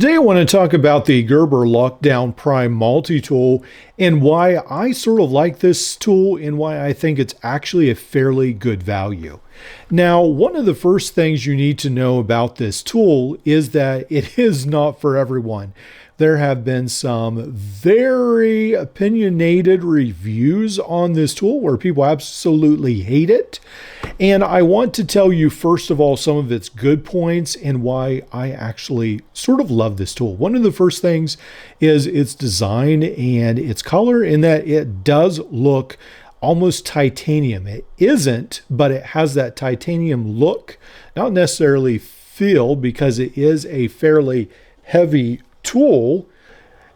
Today I want to talk about the Gerber Lockdown Prime Multi-Tool and why I sort of like this tool and why I think it's actually a fairly good value. Now, one of the first things you need to know about this tool is that it is not for everyone. There have been some very opinionated reviews on this tool where people absolutely hate it. And I want to tell you, first of all, some of its good points and why I actually sort of love this tool. One of the first things is its design and its color, in that it does look almost titanium. It isn't, but it has that titanium look, not necessarily feel, because it is a fairly heavy tool.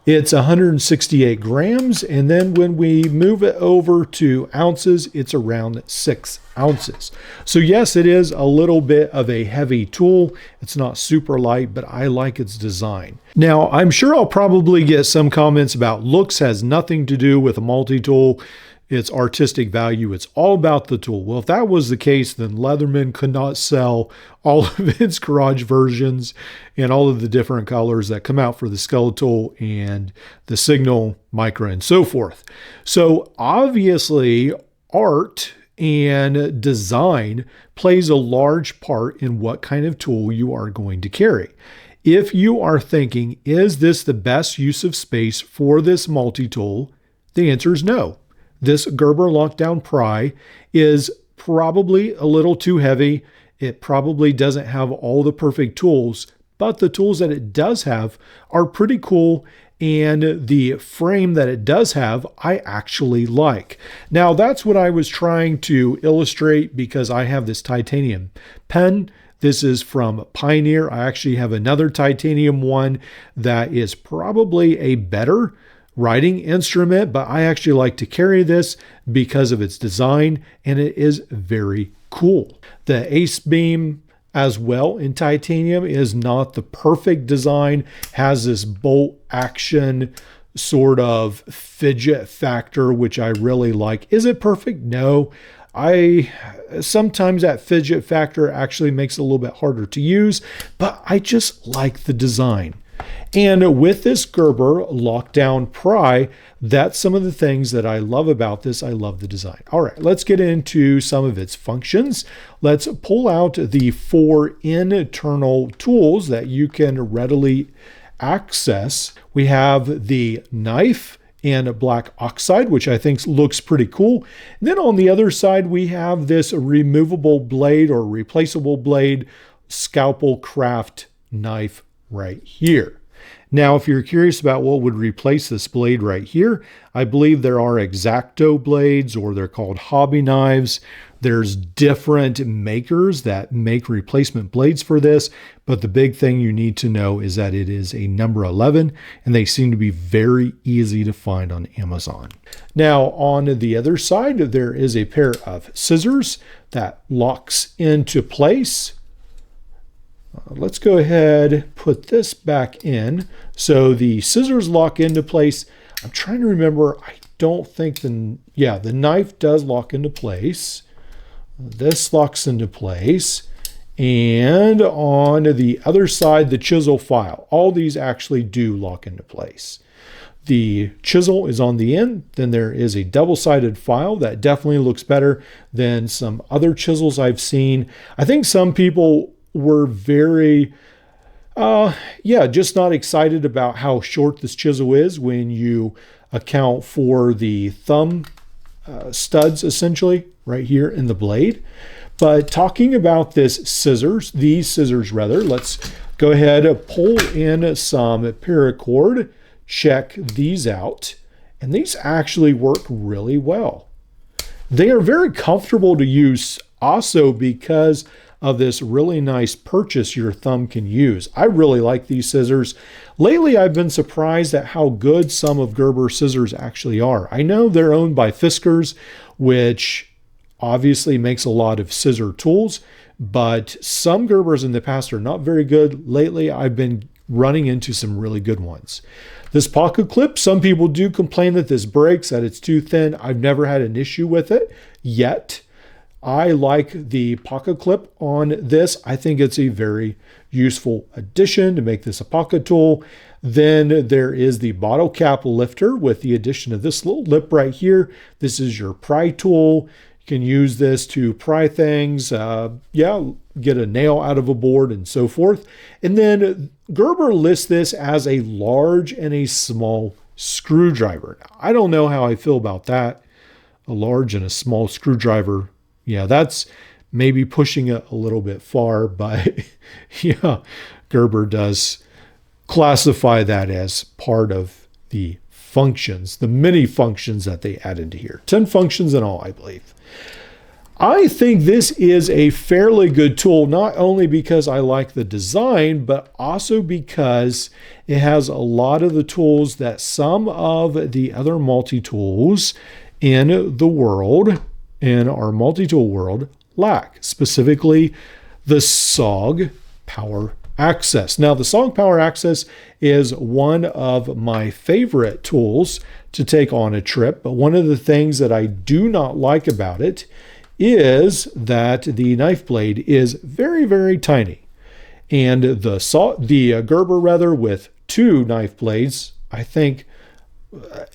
It's 168 grams, and then when we move it over to ounces, it's around 6 ounces. So yes, it is a little bit of a heavy tool. It's not super light, but I like its design. Now, I'm sure I'll probably get some comments about looks has nothing to do with a multi-tool. It's artistic value. It's all about the tool. Well, if that was the case, then Leatherman could not sell all of its garage versions and all of the different colors that come out for the Skeletal and the Signal, Micra, and so forth. So obviously, art and design plays a large part in what kind of tool you are going to carry. If you are thinking, is this the best use of space for this multi-tool? The answer is no. This Gerber Lockdown Pry is probably a little too heavy. It probably doesn't have all the perfect tools, but the tools that it does have are pretty cool. And the frame that it does have, I actually like. Now, that's what I was trying to illustrate because I have this titanium pen. This is from Pioneer. I actually have another titanium one that is probably a better writing instrument, but I actually like to carry this because of its design, and it is very cool. The Ace Beam as well in titanium is not the perfect design, has this bolt action sort of fidget factor, which I really like. Is it perfect? No. Sometimes that fidget factor actually makes it a little bit harder to use, but I just like the design. And with this Gerber Lockdown Pry, that's some of the things that I love about this. I love the design. All right, let's get into some of its functions. Let's pull out the 4 internal tools that you can readily access. We have the knife and black oxide, which I think looks pretty cool. And then on the other side, we have this removable blade or replaceable blade, scalpel craft knife right here. Now, if you're curious about what would replace this blade right here, I believe there are X-Acto blades, or they're called hobby knives. There's different makers that make replacement blades for this, but the big thing you need to know is that it is a number 11, and they seem to be very easy to find on Amazon. Now, on the other side, there is a pair of scissors that locks into place. Let's go ahead, put this back in. So the scissors lock into place. I'm trying to remember, I don't think the knife does lock into place. This locks into place. And on the other side, the chisel file. All these actually do lock into place. The chisel is on the end. Then there is a double-sided file that definitely looks better than some other chisels I've seen. I think some people were very, just not excited about how short this chisel is when you account for the thumb studs, essentially, right here in the blade. But talking about these scissors, let's go ahead and pull in some paracord, check these out, and these actually work really well. They are very comfortable to use also because of this really nice purchase your thumb can use. I really like these scissors. Lately, I've been surprised at how good some of Gerber's scissors actually are. I know they're owned by Fiskars, which obviously makes a lot of scissor tools, but some Gerbers in the past are not very good. Lately, I've been running into some really good ones. This pocket clip, some people do complain that this breaks, that it's too thin. I've never had an issue with it yet. I like the pocket clip on this. I think it's a very useful addition to make this a pocket tool. Then there is the bottle cap lifter with the addition of this little lip right here. This is your pry tool. You can use this to pry things, get a nail out of a board and so forth. And then Gerber lists this as a large and a small screwdriver. I don't know how I feel about that. A large and a small screwdriver. Yeah, that's maybe pushing it a little bit far, but yeah, Gerber does classify that as part of the functions, the many functions that they add into here. 10 functions in all, I believe. I think this is a fairly good tool, not only because I like the design, but also because it has a lot of the tools that some of the other multi-tools in the world, in our multi-tool world, lack, specifically the SOG Power Access. Now, the SOG Power Access is one of my favorite tools to take on a trip, but one of the things that I do not like about it is that the knife blade is very, very tiny. And the Gerber with 2 knife blades, I think,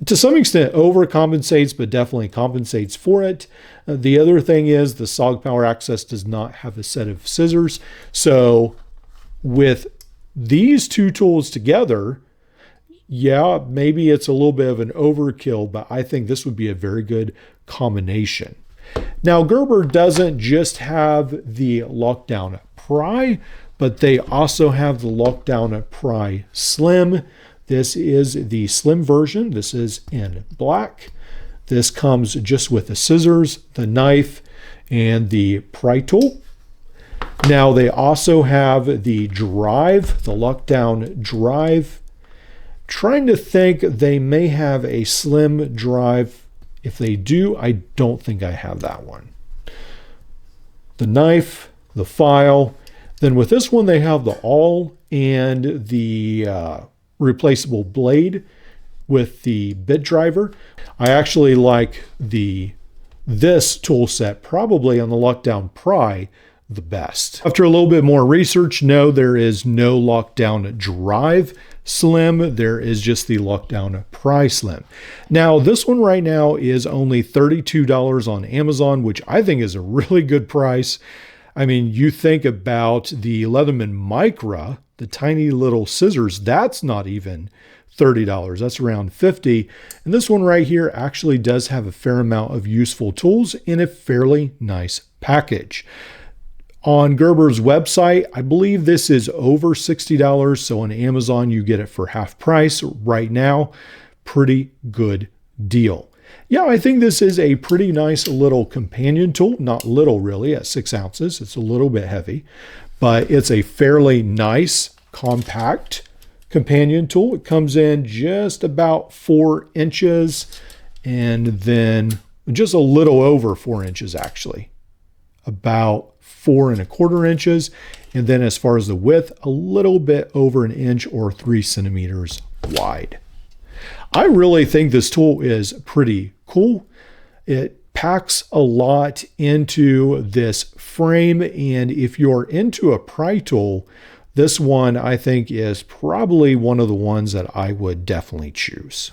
to some extent overcompensates, but definitely compensates for it. The other thing is the SOG Power Access does not have a set of scissors. So with these 2 tools together, yeah, maybe it's a little bit of an overkill, but I think this would be a very good combination. Now, Gerber doesn't just have the lockdown pry, but they also have the lockdown pry slim. This is the slim version. This is in black. This comes just with the scissors, the knife, and the pry tool. Now, they also have the drive, the lockdown drive. Trying to think, they may have a slim drive. If they do, I don't think I have that one. The knife, the file. Then with this one, they have the awl and the replaceable blade with the bit driver. I actually like this tool set probably on the lockdown pry the best. After a little bit more research, no, there is no lockdown drive slim. There is just the lockdown pry slim. Now, this one right now is only $32 on Amazon, which I think is a really good price. I mean, you think about the Leatherman Micra, the tiny little scissors, that's not even $30. That's around $50. And this one right here actually does have a fair amount of useful tools in a fairly nice package. On Gerber's website, I believe this is over $60. So on Amazon, you get it for half price right now. Pretty good deal. Yeah, I think this is a pretty nice little companion tool. Not little really, at 6 ounces. It's a little bit heavy, but it's a fairly nice, compact companion tool. It comes in just about 4 inches and then just a little over 4 inches actually. About 4¼ inches. And then as far as the width, a little bit over 1 inch or 3 centimeters wide. I really think this tool is pretty cool. It packs a lot into this frame. And if you're into a pry tool, this one I think is probably one of the ones that I would definitely choose.